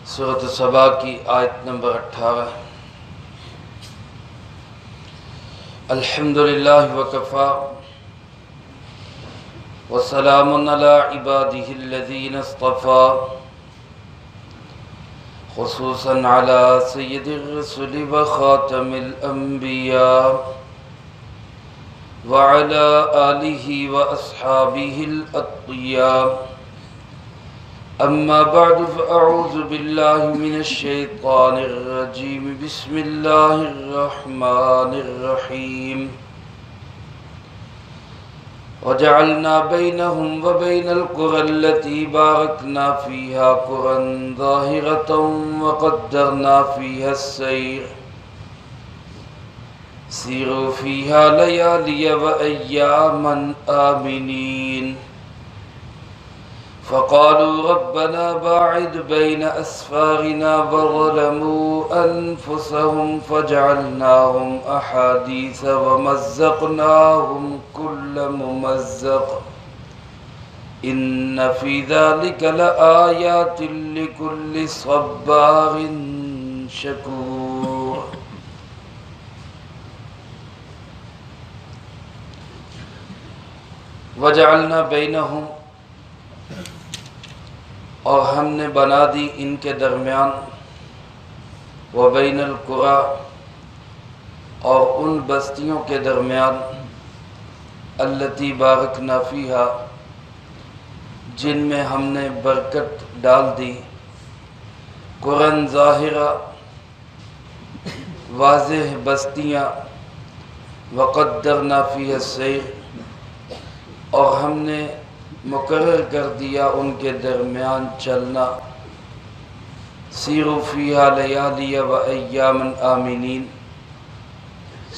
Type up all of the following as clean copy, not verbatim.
سورۃ سبا کی آیت نمبر 18۔ الحمدللہ وکفی وسلام علی عبادہ الذین اصطفی، خصوصاً علی سید الرسل وخاتم الانبیاء وعلی آلہ واصحابہ الاتقیاء۔ اما بعد فاعوذ باللہ من الشیطان الرجیم، بسم اللہ الرحمن الرحیم۔ وجعلنا بینہم وبین القری التی بارکنا فیہا قری ظاہرۃ وقدرنا فیہا السیر، سیروا فیہا لیالی وایاما آمنین۔ فقالوا ربنا باعد بين أسفارنا وظلموا أنفسهم فجعلناهم أحاديث ومزقناهم كل ممزق، إن في ذلك لآيات لكل صبار شكور۔ وجعلنا بينهم، اور ہم نے بنا دی ان کے درمیان، وبین القری، اور ان بستیوں کے درمیان، التی بارکنا فیہا، جن میں ہم نے برکت ڈال دی، قری ظاہرہ، واضح بستیاں، وقدرنا فیہا السیر، اور ہم نے مقرر کر دیا ان کے درمیان چلنا، سیروا فیہا لیالی و ایاما آمنین،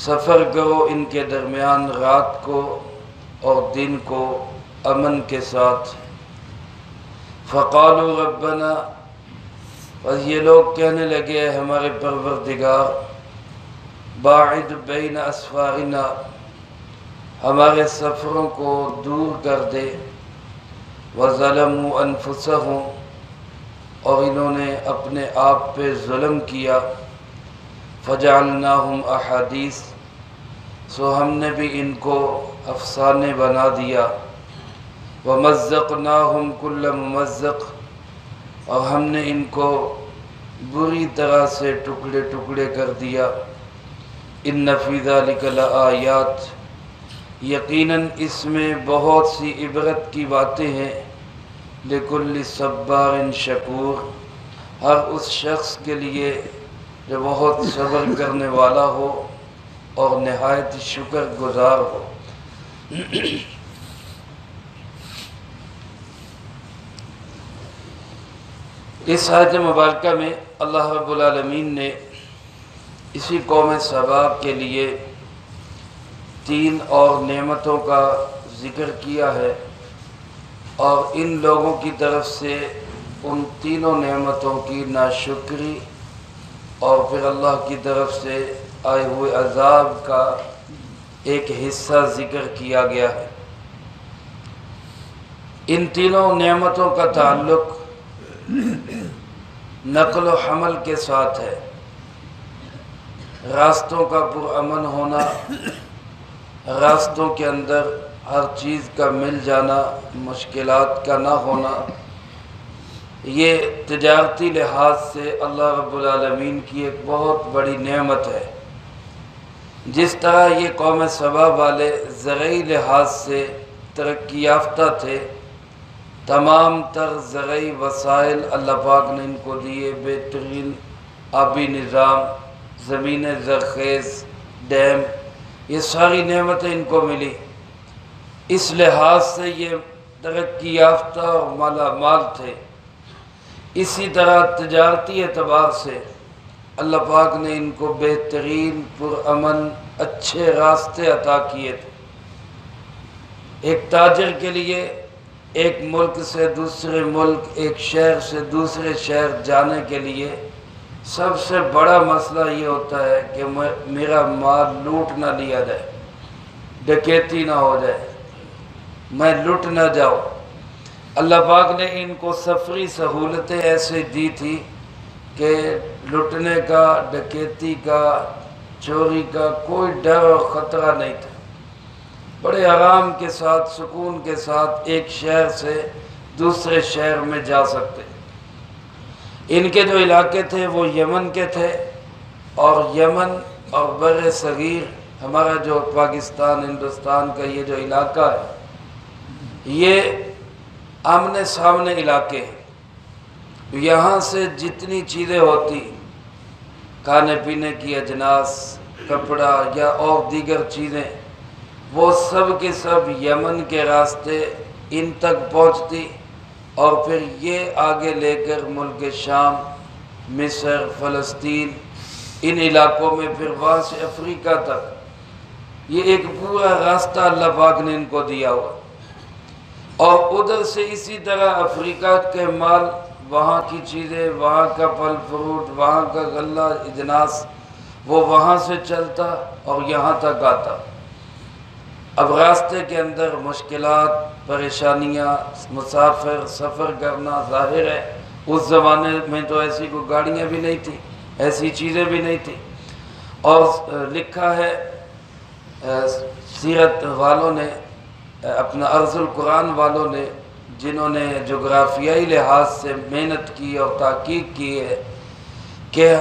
سفر کرو ان کے درمیان رات کو اور دن کو امن کے ساتھ۔ فقالوا ربنا، پس یہ لوگ کہنے لگے ہمارے پروردگار، باعد بین اسفارنا، ہمارے سفروں کو دور کر دے، وَظَلَمُوا أَنفُسَهُمْ، اور انہوں نے اپنے آپ پہ ظلم کیا، فَجَعَلْنَاهُمْ أَحَادِيث، سو ہم نے بھی ان کو افسانے بنا دیا، وَمَزَّقْنَاهُمْ كُلَّ مُمَزَّقٍ، اور ہم نے ان کو بری طرح سے ٹکڑے ٹکڑے کر دیا۔ إِنَّ فِي ذَلِكَ لَآيَاتٍ، یقیناً اس میں بہت سی عبرت کی باتیں ہیں، لِكُلِّ صَبَّارٍ شَكُورٍ، ہر اس شخص کے لیے جو بہت صبر کرنے والا ہو اور نہایت شکر گزار ہو۔ اس آیت مبارکہ میں اللہ رب العالمین نے اسی قوم سبا کے لیے 3 اور نعمتوں کا ذکر کیا ہے، اور ان لوگوں کی طرف سے ان تینوں نعمتوں کی ناشکری اور پھر اللہ کی طرف سے آئے ہوئے عذاب کا ایک حصہ ذکر کیا گیا ہے۔ ان تینوں نعمتوں کا تعلق نقل و حمل کے ساتھ ہے، راستوں کا پرامن ہونا، راستوں کے اندر ہر چیز کا مل جانا، مشکلات کا نہ ہونا، یہ تجارتی لحاظ سے اللہ رب العالمین کی ایک بہت بڑی نعمت ہے۔ جس طرح یہ قوم سبا والے زرعی لحاظ سے ترقی یافتہ تھے، تمام تر زرعی وسائل اللہ پاک نے ان کو دیے، بہترین آبی نظام، زمینیں زرخیز، ڈیم، یہ ساری نعمتیں ان کو ملی۔ اس لحاظ سے یہ ترقی یافتہ اور مالا مال تھے۔ اسی طرح تجارتی اعتبار سے اللہ پاک نے ان کو بہترین پرامن اچھے راستے عطا کیے تھے۔ ایک تاجر کے لیے ایک ملک سے دوسرے ملک، ایک شہر سے دوسرے شہر جانے کے لیے سب سے بڑا مسئلہ یہ ہوتا ہے کہ میرا مال لوٹ نہ لیا جائے، ڈکیتی نہ ہو جائے، میں لٹ نہ جاؤں۔ اللہ پاک نے ان کو سفری سہولتیں ایسے دی تھی کہ لٹنے کا، ڈکیتی کا، چوری کا کوئی ڈر اور خطرہ نہیں تھا۔ بڑے آرام کے ساتھ، سکون کے ساتھ ایک شہر سے دوسرے شہر میں جا سکتے۔ ان کے جو علاقے تھے وہ یمن کے تھے، اور یمن اور بر صغیر ہمارا جو پاکستان ہندوستان کا یہ جو علاقہ ہے، یہ آمنے سامنے علاقے ہیں۔ یہاں سے جتنی چیزیں ہوتی، کھانے پینے کی اجناس، کپڑا یا اور دیگر چیزیں، وہ سب کے سب یمن کے راستے ان تک پہنچتی، اور پھر یہ آگے لے کر ملک شام، مصر، فلسطین، ان علاقوں میں، پھر وہاں سے افریقہ تک، یہ ایک پورا راستہ اللہ پاک نے ان کو دیا ہوا۔ اور ادھر سے اسی طرح افریقہ کے مال، وہاں کی چیزیں، وہاں کا پھل فروٹ، وہاں کا غلہ اجناس، وہ وہاں سے چلتا اور یہاں تک آتا۔ اب راستے کے اندر مشکلات، پریشانیاں، مسافر سفر کرنا ظاہر ہے، اس زمانے میں تو ایسی کوئی گاڑیاں بھی نہیں تھیں، ایسی چیزیں بھی نہیں تھیں۔ اور لکھا ہے سیرت والوں نے، اپنا ارض القرآن والوں نے، جنہوں نے جغرافیائی لحاظ سے محنت کی اور تحقیق کی ہے، کہ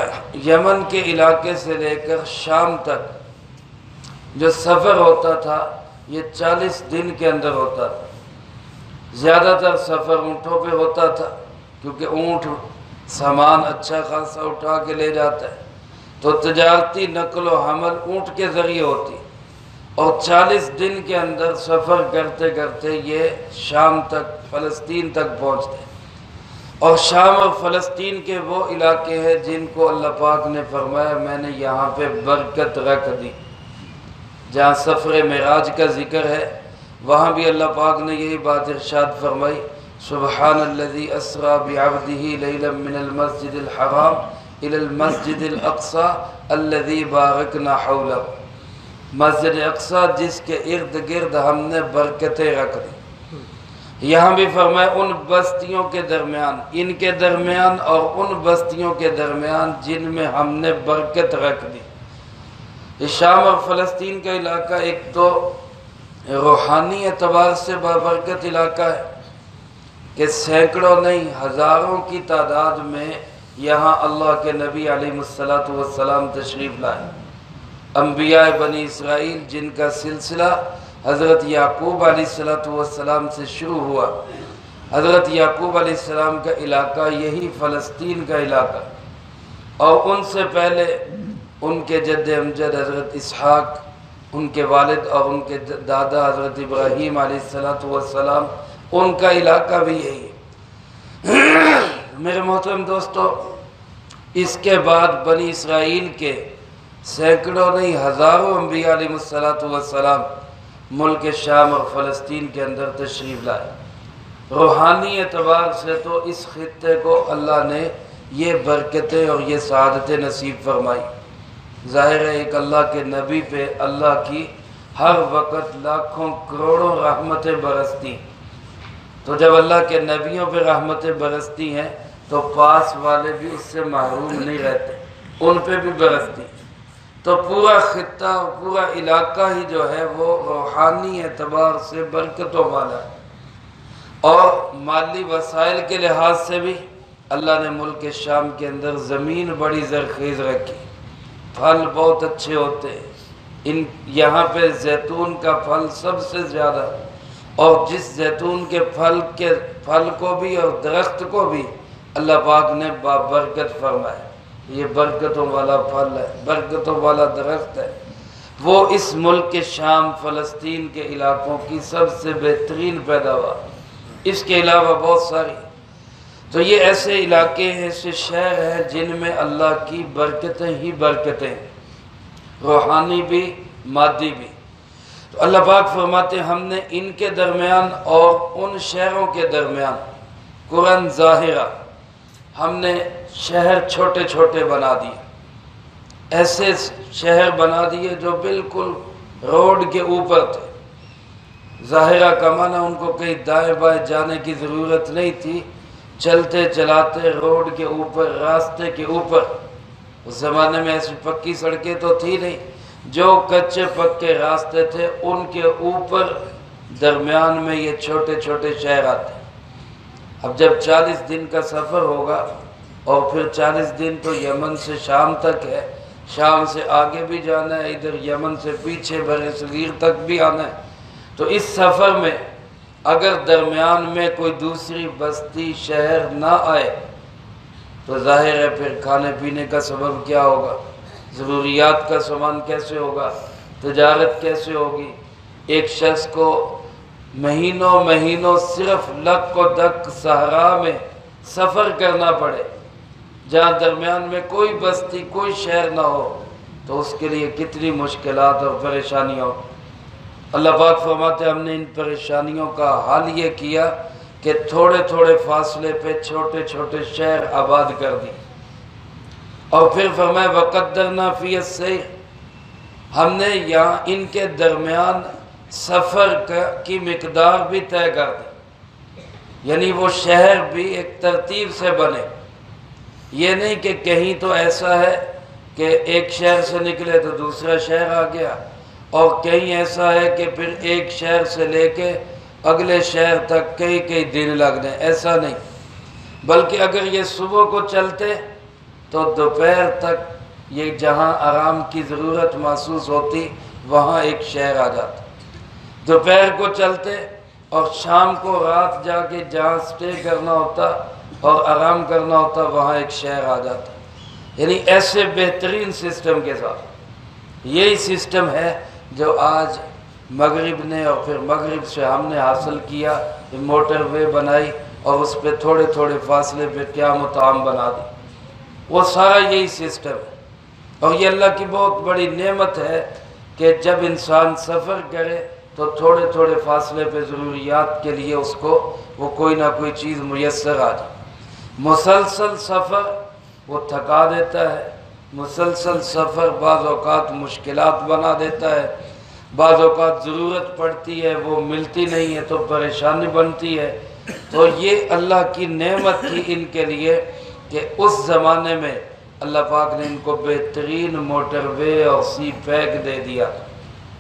یمن کے علاقے سے لے کر شام تک جو سفر ہوتا تھا یہ 40 دن کے اندر ہوتا تھا۔ زیادہ تر سفر اونٹوں پہ ہوتا تھا، کیونکہ اونٹ سامان اچھا خاصا اٹھا کے لے جاتا ہے، تو تجارتی نقل و حمل اونٹ کے ذریعے ہوتی، اور 40 دن کے اندر سفر کرتے کرتے یہ شام تک، فلسطین تک پہنچتے۔ اور شام اور فلسطین کے وہ علاقے ہیں جن کو اللہ پاک نے فرمایا میں نے یہاں پہ برکت رکھ دی۔ جہاں سفر معراج کا ذکر ہے، وہاں بھی اللہ پاک نے یہی بات ارشاد فرمائی، سبحان الذی اسریٰ بعبدہ لیلا من المسجد الحرام الی المسجد الاقصی الذی بارکنا حولہ۔ مسجد اقصی جس کے ارد گرد ہم نے برکتیں رکھ دی۔ یہاں بھی فرمایا ان بستیوں کے درمیان، ان کے درمیان اور ان بستیوں کے درمیان جن میں ہم نے برکت رکھ دی۔ شام اور فلسطین کا علاقہ ایک تو روحانی اعتبار سے بابرکت علاقہ ہے کہ سینکڑوں نہیں ہزاروں کی تعداد میں یہاں اللہ کے نبی علیہ السلام تشریف لائے۔ انبیاء بنی اسرائیل جن کا سلسلہ حضرت یعقوب علیہ السلام سے شروع ہوا، حضرت یعقوب علیہ السلام کا علاقہ یہی فلسطین کا علاقہ، اور ان سے پہلے ان کے جد امجد حضرت اسحاق، ان کے والد اور ان کے دادا حضرت ابراہیم علیہ السلام، ان کا علاقہ بھی یہی ہے۔ میرے محترم دوستو، اس کے بعد بنی اسرائیل کے سینکڑوں نہیں ہزاروں انبیاء علیہ السلام ملک شام اور فلسطین کے اندر تشریف لائے۔ روحانی اعتبار سے تو اس خطے کو اللہ نے یہ برکتیں اور یہ سعادتیں نصیب فرمائی۔ ظاہر ہے ایک اللہ کے نبی پہ اللہ کی ہر وقت لاکھوں کروڑوں رحمتیں برستی، تو جب اللہ کے نبیوں پہ رحمتیں برستی ہیں تو پاس والے بھی اس سے محروم نہیں رہتے، ان پہ بھی برستی۔ تو پورا خطہ، پورا علاقہ ہی جو ہے وہ روحانی اعتبار سے برکتوں والا ہے، اور مالی وسائل کے لحاظ سے بھی اللہ نے ملک شام کے اندر زمین بڑی زرخیز رکھی، پھل بہت اچھے ہوتے ہیں۔ یہاں پہ زیتون کا پھل سب سے زیادہ، اور جس زیتون کے پھل کو بھی اور درخت کو بھی اللہ پاک نے بابرکت فرمایا، یہ برکتوں والا پھل ہے، برکتوں والا درخت ہے۔ وہ اس ملک شام فلسطین کے علاقوں کی سب سے بہترین پیداوار، اس کے علاوہ بہت ساری۔ تو یہ ایسے علاقے ہیں، ایسے شہر ہیں جن میں اللہ کی برکتیں ہی برکتیں، روحانی بھی مادی بھی۔ تو اللہ پاک فرماتے ہیں ہم نے ان کے درمیان اور ان شہروں کے درمیان قرآن ظاہرہ، ہم نے شہر چھوٹے چھوٹے بنا دیے، ایسے شہر بنا دیے جو بالکل روڈ کے اوپر تھے۔ ظاہرہ کا معنی ان کو کہیں دائیں بائیں جانے کی ضرورت نہیں تھی، چلتے چلاتے روڈ کے اوپر، راستے کے اوپر، اس زمانے میں ایسی پکی سڑکیں تو تھی نہیں، جو کچے پکے راستے تھے ان کے اوپر درمیان میں یہ چھوٹے چھوٹے شہر آتے ہیں۔ اب جب 40 دن کا سفر ہوگا اور پھر 40 دن تو یمن سے شام تک ہے، شام سے آگے بھی جانا ہے، ادھر یمن سے پیچھے بر صغیر تک بھی آنا ہے، تو اس سفر میں اگر درمیان میں کوئی دوسری بستی شہر نہ آئے تو ظاہر ہے پھر کھانے پینے کا سبب کیا ہوگا، ضروریات کا سامان کیسے ہوگا، تجارت کیسے ہوگی۔ ایک شخص کو مہینوں مہینوں صرف لک و دک صحرا میں سفر کرنا پڑے جہاں درمیان میں کوئی بستی کوئی شہر نہ ہو، تو اس کے لیے کتنی مشکلات اور پریشانیاں ہو۔ اللہ پاک فرماتے ہیں ہم نے ان پریشانیوں کا حل یہ کیا کہ تھوڑے تھوڑے فاصلے پہ چھوٹے چھوٹے شہر آباد کر دی، اور پھر فرمایا وَقَدَّرْنَا فِيهِ السَّيْرَ، ہم نے یہاں ان کے درمیان سفر کی مقدار بھی طے کر دی، یعنی وہ شہر بھی ایک ترتیب سے بنے۔ یہ نہیں کہ کہیں تو ایسا ہے کہ ایک شہر سے نکلے تو دوسرا شہر آ گیا، اور کہیں ایسا ہے کہ پھر ایک شہر سے لے کے اگلے شہر تک کئی کئی دن لگ جائیں، ایسا نہیں، بلکہ اگر یہ صبح کو چلتے تو دوپہر تک یہ جہاں آرام کی ضرورت محسوس ہوتی وہاں ایک شہر آ جاتا، دوپہر کو چلتے اور شام کو رات جا کے جہاں سٹے کرنا ہوتا اور آرام کرنا ہوتا وہاں ایک شہر آ جاتا، یعنی ایسے بہترین سسٹم کے ساتھ۔ یہی سسٹم ہے جو آج مغرب نے اور پھر مغرب سے ہم نے حاصل کیا، موٹر وے بنائی اور اس پہ تھوڑے تھوڑے فاصلے پہ قیام و طعام بنا دی، وہ سارا یہی سسٹم ہے۔ اور یہ اللہ کی بہت بڑی نعمت ہے کہ جب انسان سفر کرے تو تھوڑے تھوڑے فاصلے پہ ضروریات کے لیے اس کو وہ کوئی نہ کوئی چیز میسر آ جائے۔ مسلسل سفر وہ تھکا دیتا ہے، مسلسل سفر بعض اوقات مشکلات بنا دیتا ہے، بعض اوقات ضرورت پڑتی ہے وہ ملتی نہیں ہے تو پریشانی بنتی ہے۔ تو یہ اللہ کی نعمت تھی ان کے لیے کہ اس زمانے میں اللہ پاک نے ان کو بہترین موٹر وے اور سی پیک دے دیا،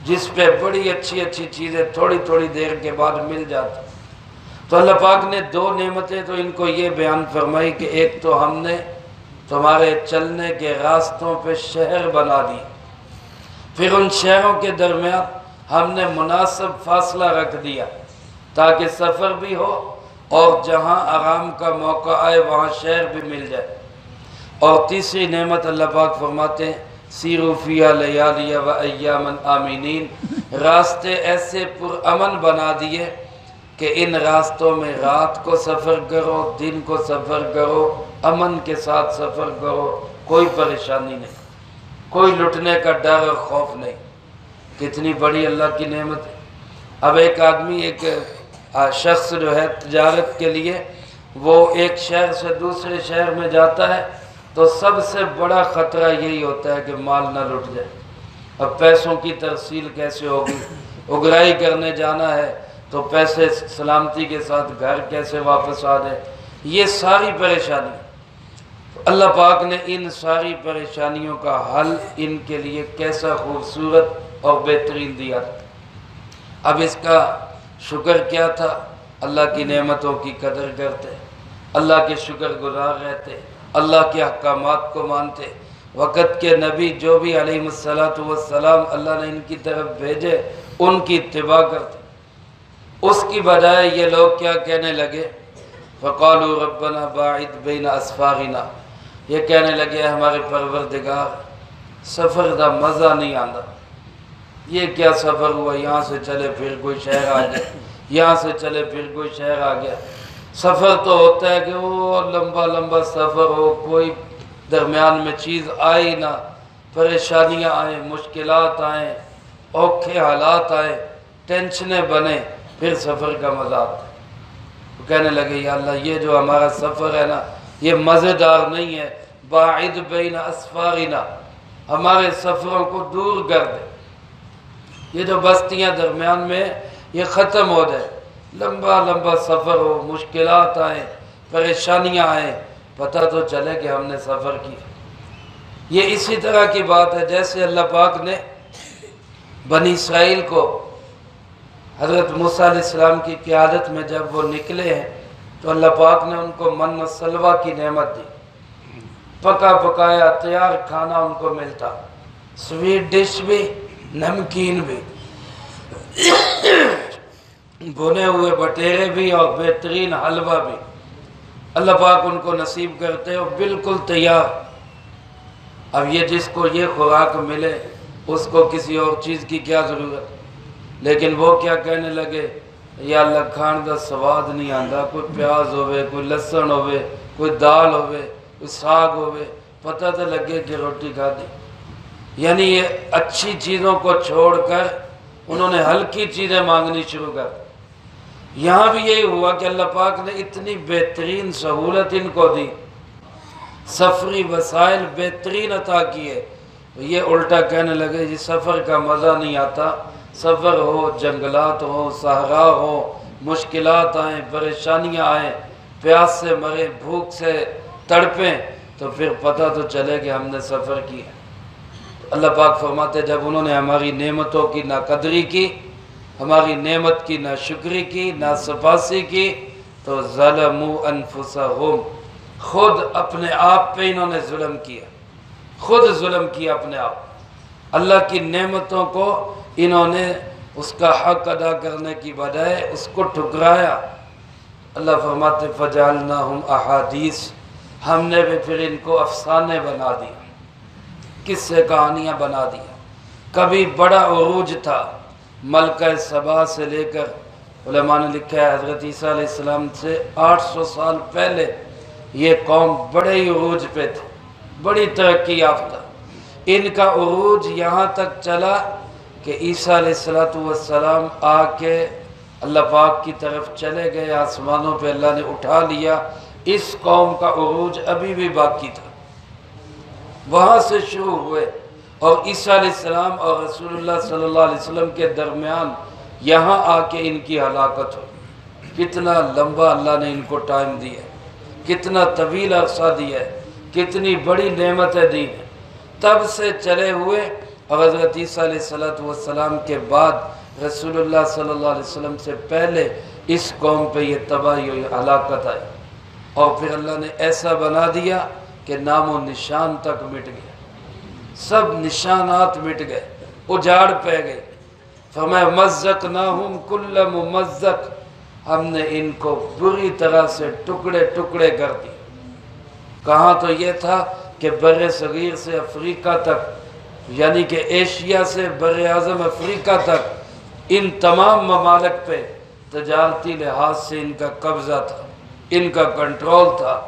جس پہ بڑی اچھی اچھی چیزیں تھوڑی تھوڑی دیر کے بعد مل جاتی۔ تو اللہ پاک نے دو نعمتیں تو ان کو یہ بیان فرمائی کہ ایک تو ہم نے تمہارے چلنے کے راستوں پہ شہر بنا دی، پھر ان شہروں کے درمیان ہم نے مناسب فاصلہ رکھ دیا تاکہ سفر بھی ہو اور جہاں آرام کا موقع آئے وہاں شہر بھی مل جائے۔ اور تیسری نعمت اللہ پاک فرماتے ہیں سیروا فیہا لیالی و ایاما آمنین، راستے ایسے پرامن بنا دیے کہ ان راستوں میں رات کو سفر کرو، دن کو سفر کرو، امن کے ساتھ سفر کرو، کوئی پریشانی نہیں، کوئی لٹنے کا ڈر اور خوف نہیں۔ کتنی بڑی اللہ کی نعمت ہے۔ اب ایک آدمی ایک شخص جو ہے تجارت کے لیے وہ ایک شہر سے دوسرے شہر میں جاتا ہے تو سب سے بڑا خطرہ یہی ہوتا ہے کہ مال نہ لٹ جائے۔ اب پیسوں کی ترسیل کیسے ہوگی، اگرائی کرنے جانا ہے تو پیسے سلامتی کے ساتھ گھر کیسے واپس آ جائے، یہ ساری پریشانی۔ اللہ پاک نے ان ساری پریشانیوں کا حل ان کے لیے کیسا خوبصورت اور بہترین دیا۔ اب اس کا شکر کیا تھا؟ اللہ کی نعمتوں کی قدر کرتے، اللہ کے شکر گزار رہتے، اللہ کے احکامات کو مانتے، وقت کے نبی جو بھی علیہ السلام اللہ نے ان کی طرف بھیجے ان کی اتباع کرتے۔ اس کی بجائے یہ لوگ کیا کہنے لگے؟ فقالوا ربنا باعد بین اسفارنا، یہ کہنے لگے ہمارے پروردگار سفر دا مزہ نہیں آتا، یہ کیا سفر ہوا، یہاں سے چلے پھر کوئی شہر آ گیا، یہاں سے چلے پھر کوئی شہر آ گیا۔ سفر تو ہوتا ہے کہ وہ لمبا لمبا سفر ہو، کوئی درمیان میں چیز آئی نہ، پریشانیاں آئیں، مشکلات آئیں، اوکھے حالات آئیں، ٹینشنیں بنیں، پھر سفر کا مزہ آتا ہے۔ وہ کہنے لگے یا اللہ یہ جو ہمارا سفر ہے نا یہ مزیدار نہیں ہے، باعد بین اسفارنا، ہمارے سفروں کو دور کر دے، یہ جو بستیاں درمیان میں یہ ختم ہو جائے، لمبا لمبا سفر ہو، مشکلات آئیں، پریشانیاں آئیں، پتہ تو چلے کہ ہم نے سفر کیا۔ یہ اسی طرح کی بات ہے جیسے اللہ پاک نے بنی اسرائیل کو حضرت موسیٰ علیہ السلام کی قیادت میں جب وہ نکلے ہیں تو اللہ پاک نے ان کو من و سلوہ کی نعمت دی، پکا پکایا تیار کھانا ان کو ملتا، سویٹ ڈش بھی، نمکین بھی، بھنے ہوئے بٹیرے بھی اور بہترین حلوہ بھی اللہ پاک ان کو نصیب کرتے اور بالکل تیار۔ اب یہ جس کو یہ خوراک ملے اس کو کسی اور چیز کی کیا ضرورت، لیکن وہ کیا کہنے لگے، یا اللہ کھان دا سواد نہیں آندا، کوئی پیاز ہوئے، کوئی لسن ہوئے، کوئی دال ہوئے، کوئی ساگ ہوئے، پتہ تو لگے کہ روٹی کھا دی۔ یعنی یہ اچھی چیزوں کو چھوڑ کر انہوں نے ہلکی چیزیں مانگنی شروع کر۔ یہاں بھی یہی ہوا کہ اللہ پاک نے اتنی بہترین سہولت ان کو دی، سفری وسائل بہترین عطا کیے، یہ الٹا کہنے لگے جی سفر کا مزہ نہیں آتا، سفر ہو، جنگلات ہو، صحرا ہو، مشکلات آئیں، پریشانیاں آئیں، پیاس سے مریں، بھوک سے تڑپیں، تو پھر پتہ تو چلے کہ ہم نے سفر کیا۔ اللہ پاک فرماتے جب انہوں نے ہماری نعمتوں کی ناقدری کی، ہماری نعمت کی ناشکری کی، ناسپاسی کی، تو ظلموا انفسہم، خود اپنے آپ پہ انہوں نے ظلم کیا، خود ظلم کیا اپنے آپ۔ اللہ کی نعمتوں کو انہوں نے اس کا حق ادا کرنے کی بجائے اس کو ٹھکرایا۔ اللہ فرماتے فجعلناہم احادیث، ہم نے بھی پھر ان کو افسانے بنا دیا، قصے کہانیاں بنا دیا۔ کبھی بڑا عروج تھا، ملکہ سبا سے لے کر علماء نے لکھا ہے حضرت عیسیٰ علیہ السلام سے 800 سال پہلے یہ قوم بڑے ہی عروج پہ تھی، بڑی ترقی یافتہ۔ ان کا عروج یہاں تک چلا کہ عیسیٰ علیہ السلام آ کے اللہ پاک کی طرف چلے گئے، آسمانوں پہ اللہ نے اٹھا لیا۔ اس قوم کا عروج ابھی بھی باقی تھا، وہاں سے شروع ہوئے، اور عیسیٰ علیہ السلام اور رسول اللہ صلی اللہ علیہ وسلم کے درمیان یہاں آ کے ان کی ہلاکت ہوئی۔ کتنا لمبا اللہ نے ان کو ٹائم دیا ہے، کتنا طویل عرصہ دیا ہے، کتنی بڑی نعمتیں دی ہیں، تب سے چلے ہوئے، اور حضرت عیسیٰ علیہ السلام کے بعد رسول اللہ صلی اللہ علیہ وسلم سے پہلے اس قوم پہ یہ تباہی ہوئی، ہلاکت آئی، اور پھر اللہ نے ایسا بنا دیا کہ نام و نشان تک مٹ گیا، سب نشانات مٹ گئے، اجاڑ پہ گئے۔ فرمایا مزقناہم کل ممزق، ہم نے ان کو بری طرح سے ٹکڑے ٹکڑے کر دی۔ کہاں تو یہ تھا کہ بر صغیر سے افریقہ تک، یعنی کہ ایشیا سے بر اعظم افریقہ تک، ان تمام ممالک پہ تجارتی لحاظ سے ان کا قبضہ تھا، ان کا کنٹرول تھا،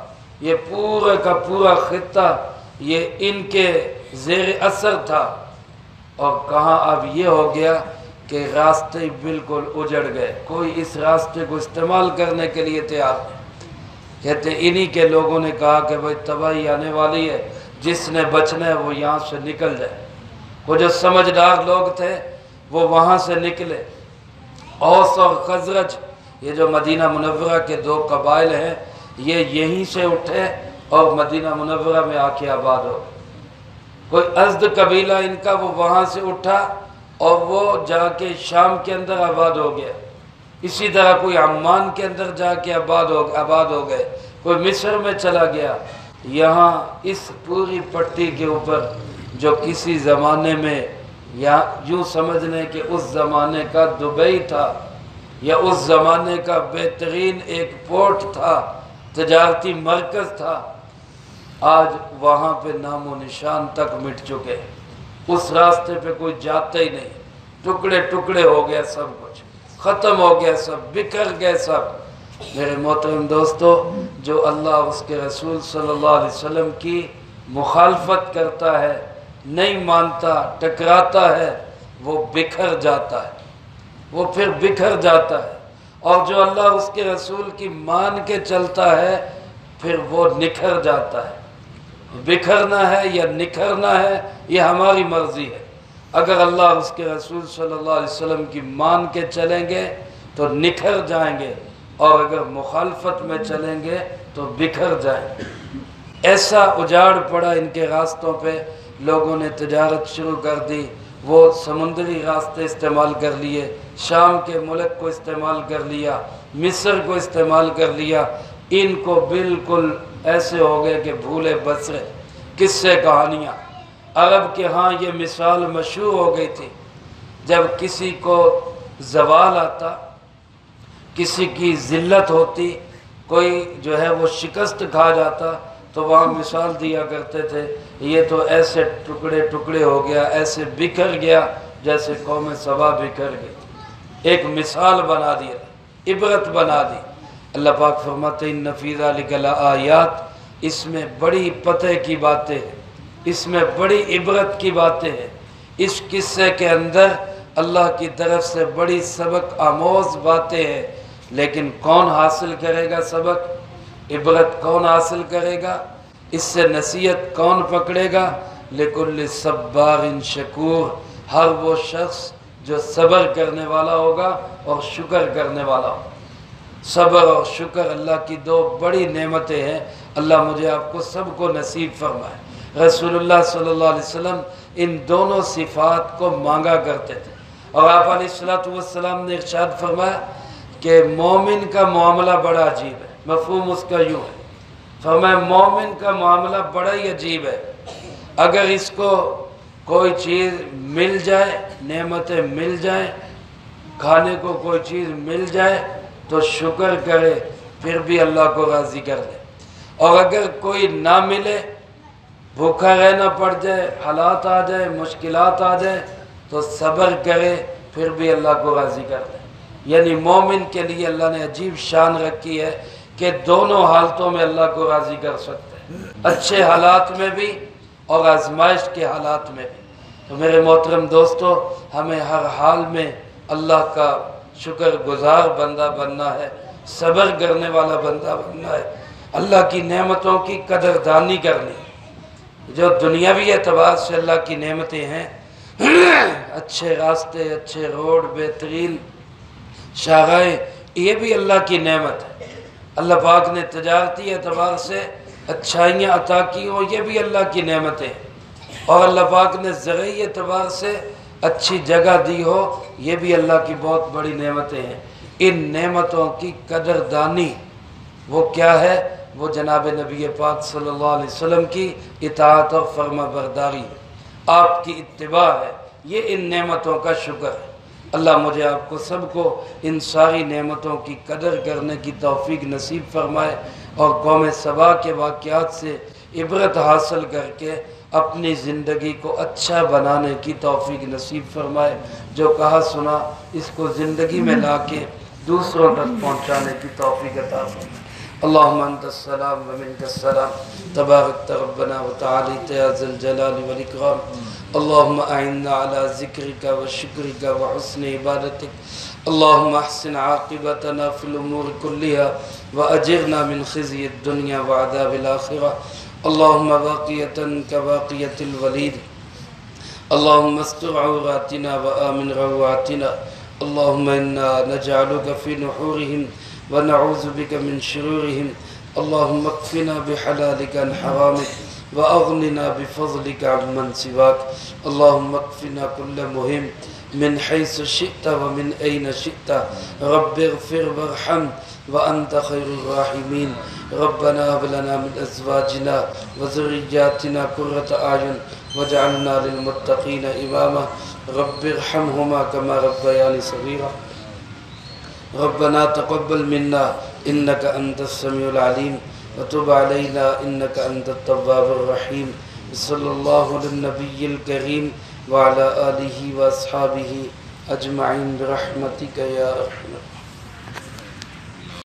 یہ پورا کا پورا خطہ یہ ان کے زیر اثر تھا۔ اور کہاں اب یہ ہو گیا کہ راستے بالکل اجڑ گئے، کوئی اس راستے کو استعمال کرنے کے لیے تیار نہیں۔ کہتے انہی کے لوگوں نے کہا کہ بھائی تباہی آنے والی ہے، جس نے بچنا ہے وہ یہاں سے نکل جائے۔ وہ جو سمجھدار لوگ تھے وہ وہاں سے نکلے، اوس اور خزرج، یہ جو مدینہ منورہ کے دو قبائل ہیں، یہ یہیں سے اٹھے اور مدینہ منورہ میں آ کے آباد ہو۔ کوئی ازد قبیلہ ان کا وہ وہاں سے اٹھا اور وہ جا کے شام کے اندر آباد ہو گیا، اسی طرح کوئی عمان کے اندر جا کے آباد ہو گئے، کوئی مصر میں چلا گیا۔ یہاں اس پوری پٹی کے اوپر جو کسی زمانے میں، یا یوں سمجھ لیں کہ اس زمانے کا دبئی تھا، یا اس زمانے کا بہترین ایک پورٹ تھا، تجارتی مرکز تھا، آج وہاں پہ نام و نشان تک مٹ چکے، اس راستے پہ کوئی جاتا ہی نہیں، ٹکڑے ٹکڑے ہو گیا، سب کچھ ختم ہو گیا، سب بکھر گئے سب۔ میرے محترم دوستو، جو اللہ اس کے رسول صلی اللہ علیہ وسلم کی مخالفت کرتا ہے، نہیں مانتا، ٹکراتا ہے، وہ بکھر جاتا ہے، وہ پھر بکھر جاتا ہے، اور جو اللہ اس کے رسول کی مان کے چلتا ہے پھر وہ نکھر جاتا ہے۔ بکھرنا ہے یا نکھرنا ہے یہ ہماری مرضی ہے۔ اگر اللہ اس کے رسول صلی اللہ علیہ وسلم کی مان کے چلیں گے تو نکھر جائیں گے، اور اگر مخالفت میں چلیں گے تو بکھر جائیں۔ ایسا اجاڑ پڑا ان کے راستوں پہ، لوگوں نے تجارت شروع کر دی، وہ سمندری راستے استعمال کر لیے، شام کے ملک کو استعمال کر لیا، مصر کو استعمال کر لیا، ان کو بالکل ایسے ہو گئے کہ بھولے بسرے قصے کہانیاں۔ عرب کے ہاں یہ مثال مشہور ہو گئی تھی، جب کسی کو زوال آتا، کسی کی ذلت ہوتی، کوئی جو ہے وہ شکست کھا جاتا، تو وہاں مثال دیا کرتے تھے یہ تو ایسے ٹکڑے ٹکڑے ہو گیا، ایسے بکھر گیا جیسے قوم سبا بکھر گئی۔ ایک مثال بنا دیا، عبرت بنا دی۔ اللہ پاک فرماتے ہیں ان فی ذلک لآیات، اس میں بڑی پتہ کی باتیں ہیں، اس میں بڑی عبرت کی باتیں ہیں، اس قصے کے اندر اللہ کی طرف سے بڑی سبق آموز باتیں ہیں، لیکن کون حاصل کرے گا سبق؟ عبرت کون حاصل کرے گا؟ اس سے نصیحت کون پکڑے گا؟ لِكُلِّ صَبَّارٍ شَكُورٍ، ہر وہ شخص جو صبر کرنے والا ہوگا اور شکر کرنے والا ہوگا۔ صبر اور شکر اللہ کی دو بڑی نعمتیں ہیں، اللہ مجھے آپ کو سب کو نصیب فرمائے۔ رسول اللہ صلی اللہ علیہ وسلم ان دونوں صفات کو مانگا کرتے تھے، اور آپ علیہ السلام نے ارشاد فرمایا کہ مومن کا معاملہ بڑا عجیب ہے۔ مفہوم اس کا یوں ہے، فرمایا مومن کا معاملہ بڑا ہی عجیب ہے، اگر اس کو کوئی چیز مل جائے، نعمتیں مل جائیں، کھانے کو کوئی چیز مل جائے تو شکر کرے، پھر بھی اللہ کو راضی کر لے، اور اگر کوئی نہ ملے، بھوکا رہنا پڑ جائے، حالات آ جائے، مشکلات آ جائے، تو صبر کرے، پھر بھی اللہ کو راضی کر لے۔ یعنی مومن کے لیے اللہ نے عجیب شان رکھی ہے کہ دونوں حالتوں میں اللہ کو راضی کر سکتے ہیں، اچھے حالات میں بھی اور آزمائش کے حالات میں بھی۔ تو میرے محترم دوستو، ہمیں ہر حال میں اللہ کا شکر گزار بندہ بننا ہے، صبر کرنے والا بندہ بننا ہے، اللہ کی نعمتوں کی قدردانی کرنی ہے۔ جو دنیاوی اعتبار سے اللہ کی نعمتیں ہیں، اچھے راستے، اچھے روڈ، بہترین شاہراہیں، یہ بھی اللہ کی نعمت ہے۔ اللہ پاک نے تجارتی اعتبار سے اچھائیاں عطا کی ہوں، یہ بھی اللہ کی نعمتیں ہیں، اور اللہ پاک نے زرعی اعتبار سے اچھی جگہ دی ہو، یہ بھی اللہ کی بہت بڑی نعمتیں ہیں۔ ان نعمتوں کی قدردانی وہ کیا ہے؟ وہ جناب نبی پاک صلی اللہ علیہ وسلم کی اطاعت اور فرما برداری ہے، آپ کی اتباع ہے، یہ ان نعمتوں کا شکر ہے۔ اللہ مجھے آپ کو سب کو ان ساری نعمتوں کی قدر کرنے کی توفیق نصیب فرمائے، اور قوم سبا کے واقعات سے عبرت حاصل کر کے اپنی زندگی کو اچھا بنانے کی توفیق نصیب فرمائے۔ جو کہا سنا اس کو زندگی میں لا کے دوسروں تک پہنچانے کی توفیق عطا فرمائے۔ اللہم انت السلام ومنک السلام، تبارک ربنا وتعالیت یا ذی الجلال والاکرام۔ اللہم اعنا علی ذکرک وشکرک وحسن عبادتک، اللہم احسن عاقبتنا فی الامور کلها واجرنا من خزی الدنیا وعذاب الآخرہ۔ اللہم باقیتا کباقیت الولید، اللہم استر عوراتنا وآمن روعاتنا، اللہم انا نجعلک فی نحورہم ونعوذ بک من شرورہم، اللہم اکفنا بحلالک عن حرامک وأغننا بفضلك عمن سواك، اللهم اكفنا كل مهم من حيث شئت ومن أين شئت، رب اغفر وارحم وأنت خير الراحمين، ربنا هب لنا من أزواجنا وذرياتنا قرة أعين واجعلنا للمتقين إماما، رب ارحمهما كما ربياني صغيرا، ربنا تقبل منا إنك أنت السميع العليم وتب علينا إنك أنت التواب الرحيم، صلى الله على النبي الكريم وعلى آله وأصحابه أجمعين برحمتك يا أرحم الراحمين۔